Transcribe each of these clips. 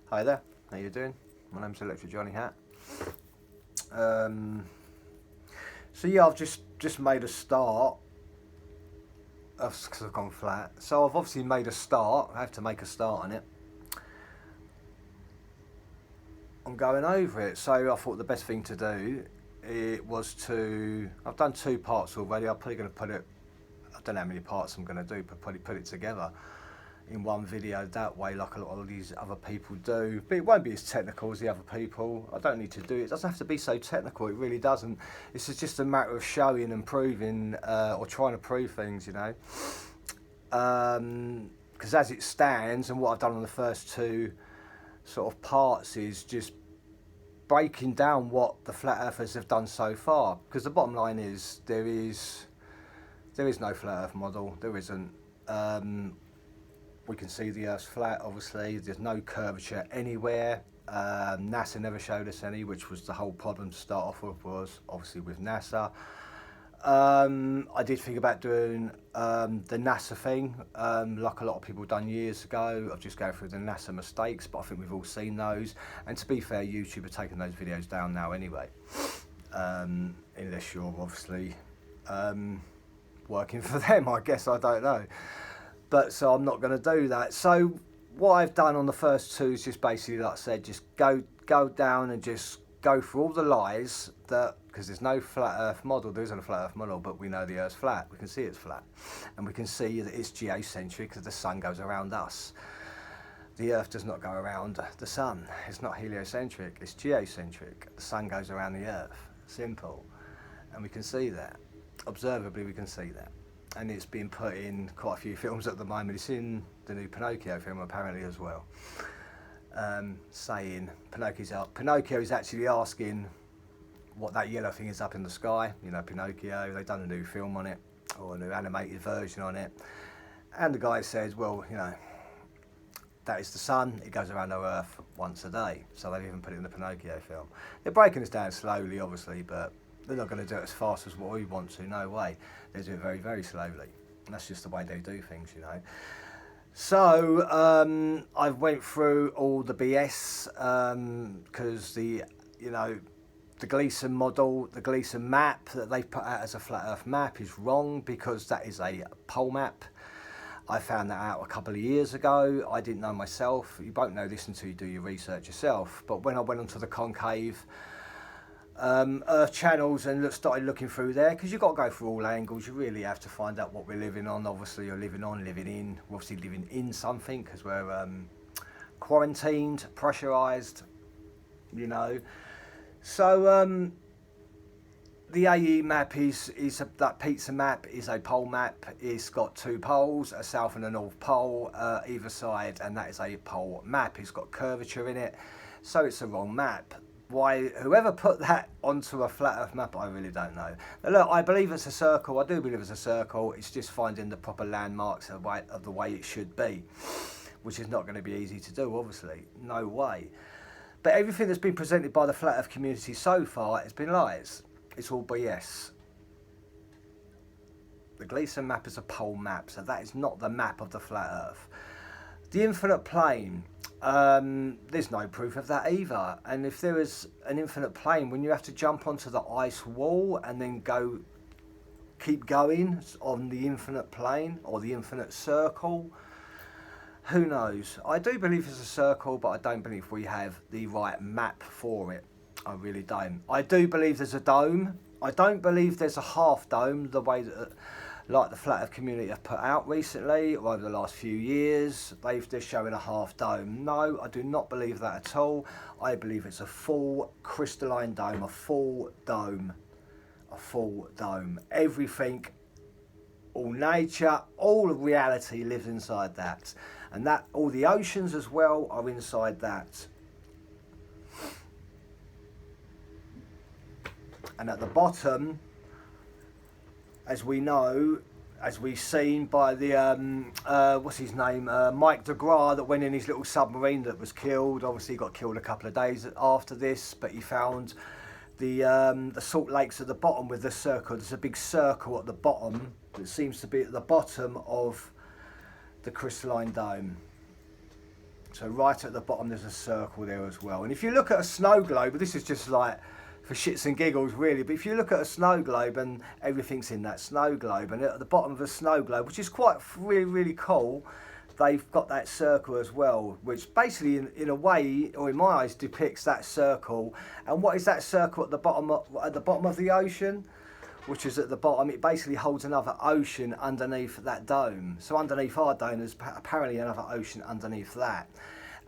Hi there, how you doing? My name's Electric Johnny Hat. So yeah, I've just made a start because I've gone flat. So I've obviously made a start. I have to make a start on it. I'm going over it. So I thought the best thing to do was to. I've done 2 parts already. I'm probably going to put it. I don't know how many parts I'm going to do, but probably put it together in one video that way, like a lot of these other people do. But it won't be as technical as the other people. I don't need to do it. It doesn't have to be so technical. It really doesn't. This is just a matter of showing and proving, or trying to prove things, you know. Because as it stands, and what I've done on the first 2 sort of parts is just breaking down what the flat earthers have done so far. Because the bottom line is there is no flat earth model. There isn't. We can see the Earth's flat, obviously. There's no curvature anywhere. NASA never showed us any, which was the whole problem to start off with, was obviously with NASA. I did think about doing the NASA thing, like a lot of people done years ago, of just going through the NASA mistakes, but I think we've all seen those. And to be fair, YouTube are taking those videos down now anyway, unless you're obviously working for them, I guess, I don't know. But so I'm not going to do that. So what I've done on the first 2 is just basically, like I said, just go down and just go through all the lies that, because there's no flat earth model. There isn't a flat earth model, but we know the Earth's flat. We can see it's flat. And we can see that it's geocentric because the sun goes around us. The Earth does not go around the sun. It's not heliocentric, it's geocentric. The sun goes around the Earth. Simple. And we can see that. Observably, we can see that. And it's been put in quite a few films at the moment. It's in the new Pinocchio film apparently as well. Saying Pinocchio is actually asking what that yellow thing is up in the sky. You know, Pinocchio, they've done a new film on it, or a new animated version on it. And the guy says, well, you know, that is the sun, it goes around our Earth once a day. So they've even put it in the Pinocchio film. They're breaking this down slowly, obviously, but they're not going to do it as fast as what we want to, no way. They do it very, very slowly. And that's just the way they do things, you know. So I went through all the BS, because the Gleason model, the Gleason map that they've put out as a flat earth map is wrong, because that is a pole map. I found that out a couple of years ago. I didn't know myself. You won't know this until you do your research yourself. But when I went onto the concave Earth channels and started looking through there, because you've got to go through all angles. You really have to find out what we're living on. Obviously, you're living in. We're obviously living in something, because we're quarantined, pressurised, you know. So the AE map is that pizza map is a pole map. It's got 2 poles, a south and a north pole either side, and that is a pole map. It's got curvature in it, so it's a wrong map. Why whoever put that onto a flat earth map, I really don't know. Now look, I believe it's a circle. I do believe it's a circle. It's just finding the proper landmarks of the way it should be, which is not going to be easy to do, obviously. No way. But everything that's been presented by the flat earth community so far has been lies. It's all BS. The Gleason map is a pole map, so that is not the map of the flat earth. The infinite plane, there's no proof of that either. And if there is an infinite plane, when you have to jump onto the ice wall and then keep going on the infinite plane or the infinite circle, who knows? I do believe it's a circle, but I don't believe we have the right map for it. I really don't. I do believe there's a dome. I don't believe there's a half dome, the way that, like the flat earth community have put out recently, or over the last few years, they're showing a half dome. No, I do not believe that at all. I believe it's a full crystalline dome, a full dome, a full dome. Everything, all nature, all of reality lives inside that. And that all the oceans as well are inside that. And at the bottom, as we know, as we've seen by the, what's his name, Mike DeGraw, that went in his little submarine that was killed. Obviously he got killed a couple of days after this, but he found the salt lakes at the bottom with the circle. There's a big circle at the bottom that seems to be at the bottom of the crystalline dome. So right at the bottom there's a circle there as well. And if you look at a snow globe, this is just like for shits and giggles really, but if you look at a snow globe and everything's in that snow globe, and at the bottom of a snow globe, which is quite really cool, they've got that circle as well, which basically in a way, or in my eyes, depicts that circle. And what is that circle at the bottom of the ocean? Which is at the bottom, it basically holds another ocean underneath that dome. So underneath our dome, there's apparently another ocean underneath that.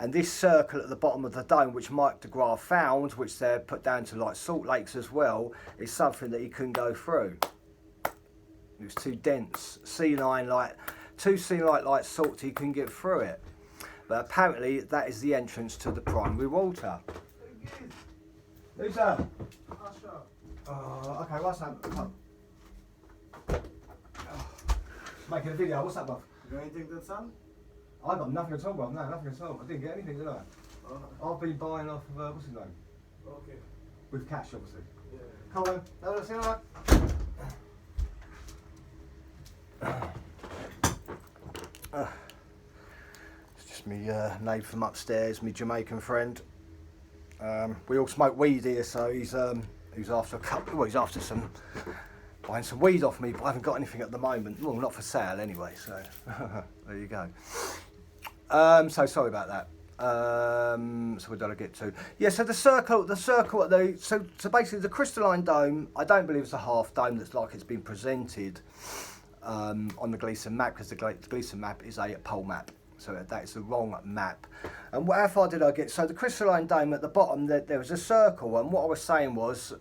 And this circle at the bottom of the dome, which Mike DeGraaf found, which they're put down to like salt lakes as well, is something that he couldn't go through. It was too dense, too C9 like salt, he couldn't get through it. But apparently that is the entrance to the primary water. Who's that? Okay, what's that? Making a video, what's that, buff? You got anything to sell? I got nothing at all, bruv. No, nothing at all. I didn't get anything, did I? I've been buying off of, what's his name? Okay. With cash, obviously. Yeah. Come on, no, see you later. It's just me neighbour from upstairs, me Jamaican friend. We all smoke weed here, so he's after a couple. Well, he's after buying some weed off me, but I haven't got anything at the moment. Well, not for sale anyway. So there you go. So sorry about that. So where did I get to? Yeah, so the circle at the so basically the crystalline dome, I don't believe it's a half dome that's like it's been presented on the Gleason map, because the Gleason map is a pole map. So that is the wrong map. And how far did I get? So the crystalline dome at the bottom, there was a circle, and what I was saying was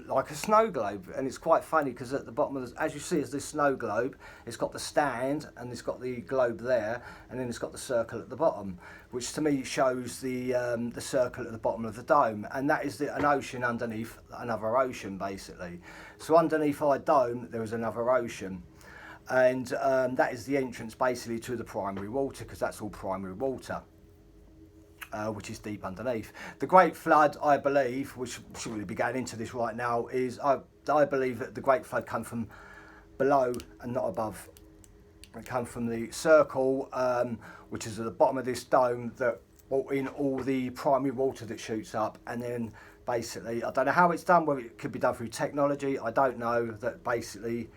like a snow globe. And it's quite funny because at the bottom of as you see, is this snow globe. It's got the stand, and it's got the globe there, and then it's got the circle at the bottom, which to me shows the circle at the bottom of the dome, and that is an ocean underneath another ocean, basically. So underneath our dome, there is another ocean. And that is the entrance basically to the primary water, because that's all primary water, which is deep underneath. The Great Flood, I believe, which shouldn't really be going into this right now, is I believe that the Great Flood come from below and not above. It come from the circle, which is at the bottom of this dome, that brought in all the primary water that shoots up, and then basically, I don't know how it's done, whether it could be done through technology, I don't know, that basically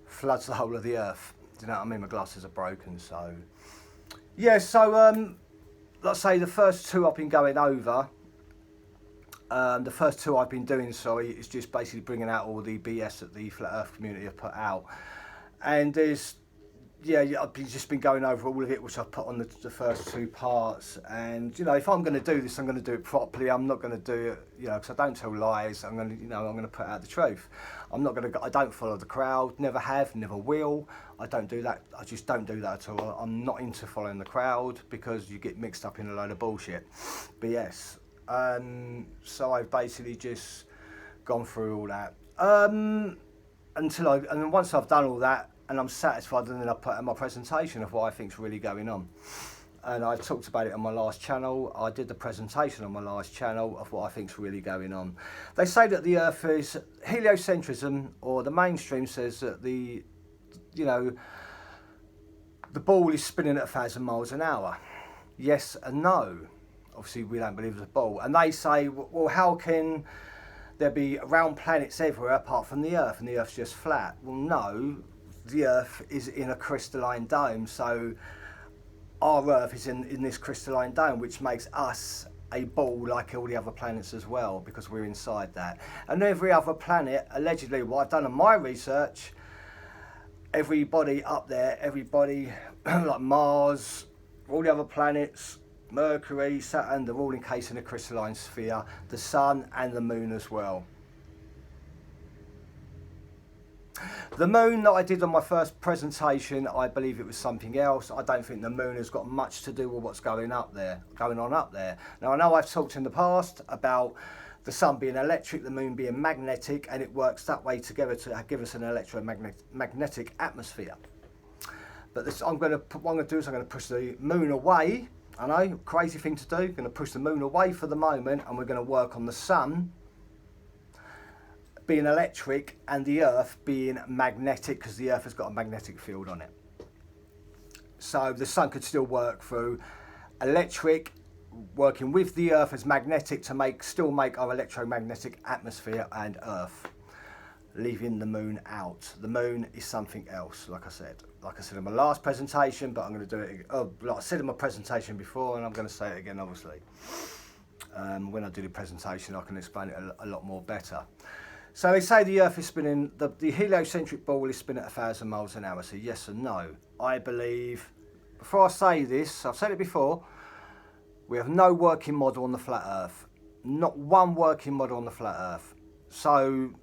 floods the whole of the earth. Do you know what I mean? My glasses are broken, so yeah. So let's say the first two I've been going over. The first two I've been doing, sorry, is just basically bringing out all the BS that the flat Earth community have put out, and there's I've just been going over all of it, which I've put on the first two parts. And you know, if I'm going to do this, I'm going to do it properly. I'm not going to do it, you know, because I don't tell lies. I'm going to put out the truth. I don't follow the crowd. Never have, never will. I don't do that. I just don't do that at all. I'm not into following the crowd, because you get mixed up in a load of bullshit, BS. So I've basically just gone through all that and then once I've done all that, and I'm satisfied, and then I put out my presentation of what I think is really going on. And I talked about it on my last channel. I did the presentation on my last channel of what I think is really going on. They say that the Earth is heliocentrism, or the mainstream says that the ball is spinning at 1,000 miles an hour. Yes and no. Obviously, we don't believe it's a ball. And they say, well, how can there be round planets everywhere apart from the Earth, and the Earth's just flat? Well, no. The Earth is in a crystalline dome, so our Earth is in this crystalline dome, which makes us a ball like all the other planets as well, because we're inside that. And every other planet, allegedly, what I've done on my research, everybody up there, everybody like Mars, all the other planets, Mercury, Saturn, they're all encased in a crystalline sphere, the Sun and the Moon as well. The moon that I did on my first presentation, I believe it was something else. I don't think the moon has got much to do with what's going on up there. Now, I know I've talked in the past about the sun being electric, the moon being magnetic, and it works that way together to give us an electromagnetic atmosphere. But what I'm going to do is I'm going to push the moon away. I know, crazy thing to do. I'm going to push the moon away for the moment, and we're going to work on the sun being electric and the Earth being magnetic, because the Earth has got a magnetic field on it. So the sun could still work through electric, working with the Earth as magnetic to still make our electromagnetic atmosphere and Earth, leaving the moon out. The moon is something else, like I said in my last presentation, but I'm going to do it, like I said in my presentation before, and I'm going to say it again, obviously. When I do the presentation, I can explain it a lot more better. So they say the Earth is spinning, the heliocentric ball is spinning at 1,000 miles an hour. So yes and no. I believe, before I say this, I've said it before, we have no working model on the flat Earth. Not one working model on the flat Earth. So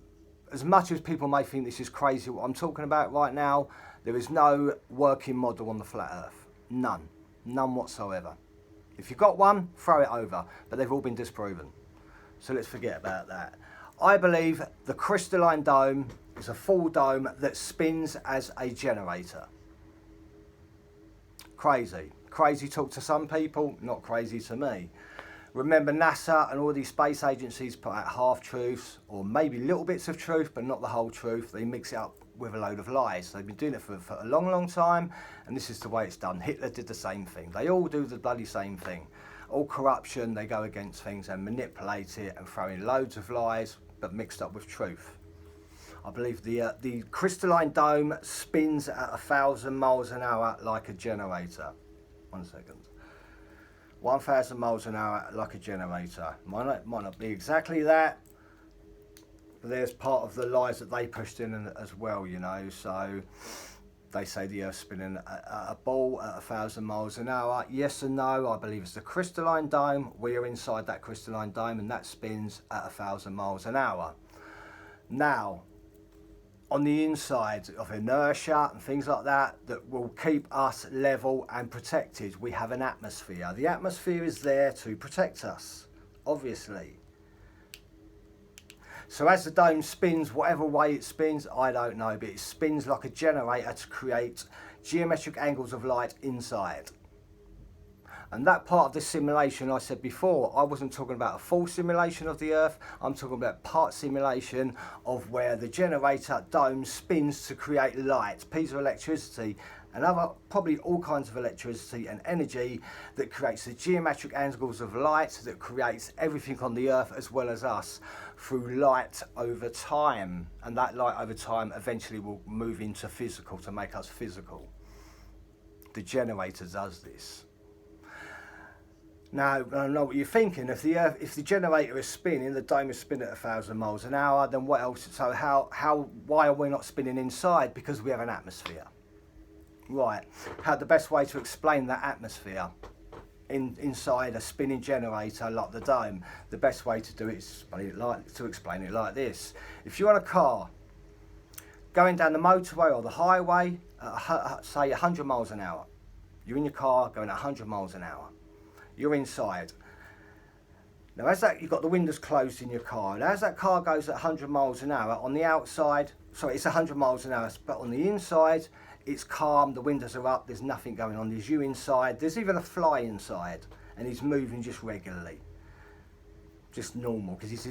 as much as people may think this is crazy what I'm talking about right now, there is no working model on the flat Earth. None. None whatsoever. If you've got one, throw it over. But they've all been disproven. So let's forget about that. I believe the crystalline dome is a full dome that spins as a generator. Crazy. Crazy talk to some people, not crazy to me. Remember, NASA and all these space agencies put out half-truths, or maybe little bits of truth, but not the whole truth. They mix it up with a load of lies. They've been doing it for a long, long time, and this is the way it's done. Hitler did the same thing. They all do the bloody same thing. All corruption, they go against things and manipulate it and throw in loads of lies, but mixed up with truth. I believe the crystalline dome spins at 1,000 miles an hour like a generator. 1 second. 1,000 miles an hour like a generator. Might not be exactly that, but there's part of the lies that they pushed in as well, you know. So they say the Earth's spinning a ball at 1,000 miles an hour. Yes and no. I believe it's the crystalline dome. We are inside that crystalline dome, and that spins at 1,000 miles an hour. Now, on the inside of inertia and things like that, that will keep us level and protected, we have an atmosphere. The atmosphere is there to protect us, obviously. So as the dome spins, whatever way it spins, I don't know, but it spins like a generator to create geometric angles of light inside. And that part of the simulation I said before, I wasn't talking about a full simulation of the Earth, I'm talking about part simulation of where the generator dome spins to create light, piezoelectricity, and other, probably all kinds of electricity and energy that creates the geometric angles of light that creates everything on the Earth as well as us through light over time. And that light over time eventually will move into physical to make us physical. The generator does this. Now, I know what you're thinking. If the generator is spinning, the dome is spinning at 1,000 miles an hour, then what else? So why are we not spinning inside? Because we have an atmosphere. Right. The best way to explain that atmosphere inside a spinning generator like the dome, the best way to do it is to explain it like this. If you're on a car going down the motorway or the highway at say 100 miles an hour, you're in your car going at 100 miles an hour. You're inside. Now as you've got the windows closed in your car, and as that car goes at 100 miles an hour, on the outside, sorry, it's 100 miles an hour, but on the inside, it's calm, the windows are up, there's nothing going on. There's you inside, there's even a fly inside, and he's moving just regularly. Just normal, because he's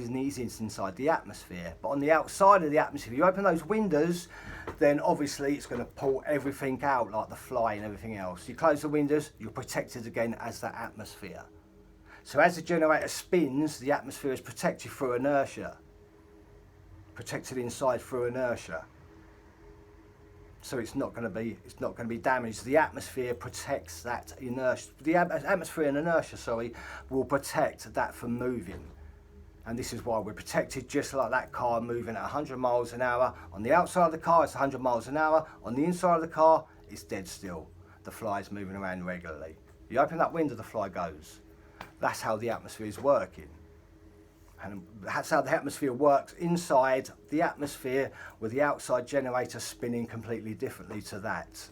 inside the atmosphere. But on the outside of the atmosphere, if you open those windows, then obviously it's going to pull everything out, like the fly and everything else. You close the windows, you're protected again as that atmosphere. So as the generator spins, the atmosphere is protected through inertia. Protected inside through inertia. So it's not going to be damaged. The atmosphere protects that inertia. The atmosphere and inertia, will protect that from moving. And this is why we're protected, just like that car moving at 100 miles an hour. On the outside of the car, it's 100 miles an hour. On the inside of the car, it's dead still. The fly's moving around regularly. You open that window, the fly goes. That's how the atmosphere is working. And that's how the atmosphere works inside the atmosphere, with the outside generator spinning completely differently to that.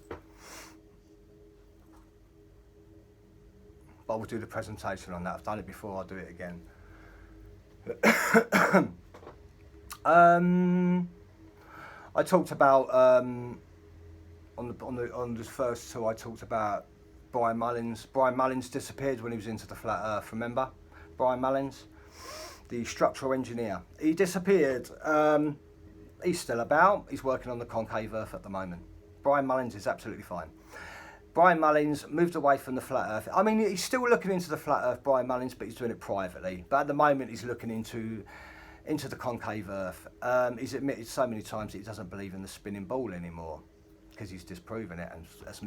But we'll do the presentation on that. I've done it before, I'll do it again. I talked about on the first two, I talked about Brian Mullins. Brian Mullins disappeared when he was into the flat Earth. Remember, Brian Mullins, the structural engineer. He disappeared. He's still about. He's working on the concave Earth at the moment. Brian Mullins is absolutely fine. Brian Mullins moved away from the flat earth. I mean, he's still looking into the flat earth, Brian Mullins, but he's doing it privately. But at the moment, he's looking into the concave earth. He's admitted so many times that he doesn't believe in the spinning ball anymore because he's disproven it, and as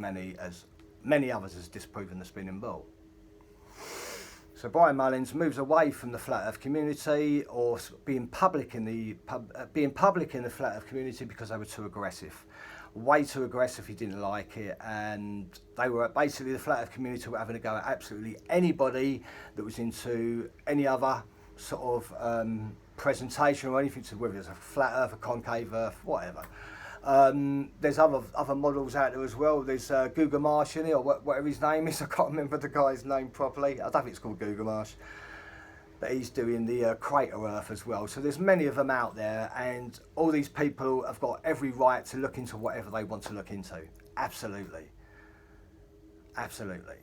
many others has disproven the spinning ball. So Brian Mullins moves away from the flat earth community, or being public in the flat earth community, because they were too aggressive. Way too aggressive, he didn't like it, and they were basically, the flat earth community were having a go at absolutely anybody that was into any other sort of presentation or anything, to whether it's a flat earth, a concave earth, whatever. There's other models out there as well. There's Gugamarsh in it, or whatever his name is. I can't remember the guy's name properly. I don't think it's called Gugamarsh. But he's doing the crater earth as well. So there's many of them out there, and all these people have got every right to look into whatever they want to look into. Absolutely. Absolutely.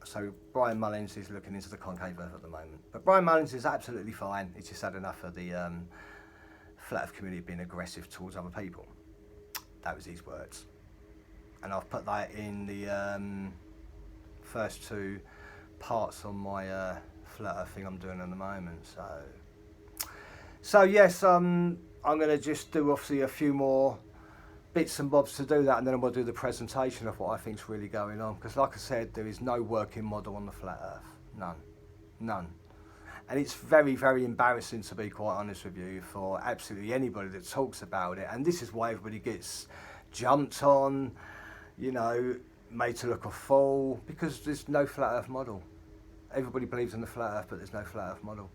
So Brian Mullins is looking into the concave earth at the moment. But Brian Mullins is absolutely fine. He's just had enough of the flat earth community being aggressive towards other people. That was his words. And I've put that in the first two parts on my flat earth thing I'm doing at the moment. So yes, I'm going to just do obviously a few more bits and bobs to do that, and then I'm going to do the presentation of what I think is really going on, because like I said, there is no working model on the flat earth. None. And it's very, very embarrassing, to be quite honest with you, for absolutely anybody that talks about it. And this is why everybody gets jumped on, you know, made to look a fool, because there's no flat earth model. Everybody believes in the flat earth, but there's no flat earth model.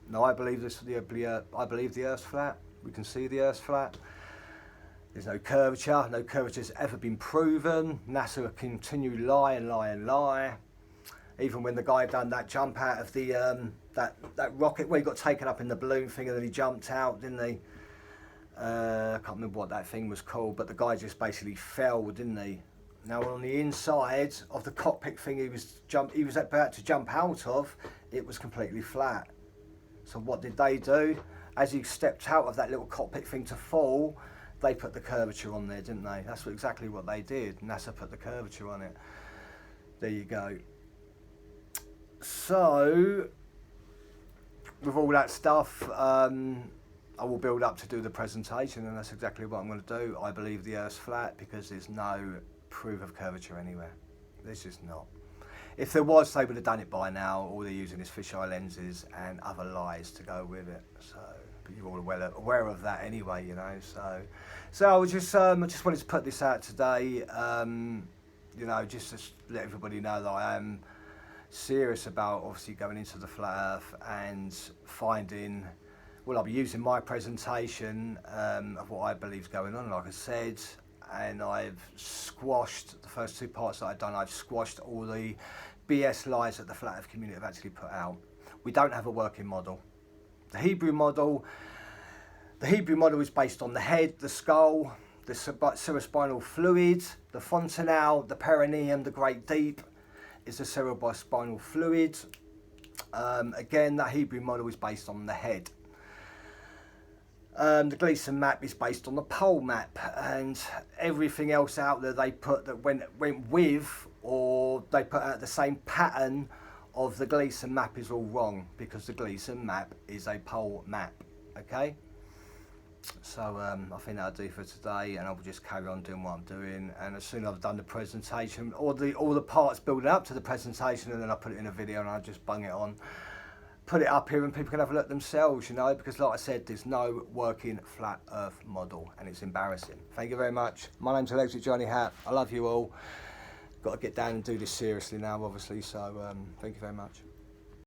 No, I believe I believe the earth's flat. We can see the earth's flat. There's no curvature. No curvature's ever been proven. NASA continue lie and lie and lie. Even when the guy done that jump out of the that rocket, where he got taken up in the balloon thing and then he jumped out, didn't he? I can't remember what that thing was called, but the guy just basically fell, didn't he? Now on the inside of the cockpit thing he was about to jump out of, it was completely flat. So what did they do? As he stepped out of that little cockpit thing to fall, they put the curvature on there, didn't they? That's exactly what they did. NASA put the curvature on it. There you go. So, with all that stuff, I will build up to do the presentation, and that's exactly what I'm going to do. I believe the Earth's flat because there's no proof of curvature anywhere. There's just not. If there was, they would have done it by now. All they're using is fisheye lenses and other lies to go with it. So, but you're all well aware of that anyway, you know. So I was just wanted to put this out today. You know, just to let everybody know that I am serious about obviously going into the flat earth and finding, well, I'll be using my presentation of what I believe is going on, like I said, and I've squashed the first two parts that I've done. I've squashed all the BS lies that the flat earth community have actually put out. We don't have a working model. The Hebrew model is based on the head, the skull, the cerebrospinal fluid, the fontanelle, the perineum, the great deep is the cerebrospinal fluid. Again, that Hebrew model is based on the head. The Gleason map is based on the pole map, and everything else out there they put that went with, or they put out the same pattern of the Gleason map is all wrong, because the Gleason map is a pole map. Okay. So I think that'll do for today, and I'll just carry on doing what I'm doing, and as soon as I've done the presentation, all the parts building up to the presentation, and then I put it in a video and I just bung it on, put it up here, and people can have a look themselves, you know, because like I said, there's no working flat earth model, and it's embarrassing. Thank you very much. My name's Electric Johnny Hat. I love you all. Got to get down and do this seriously now, obviously, so thank you very much.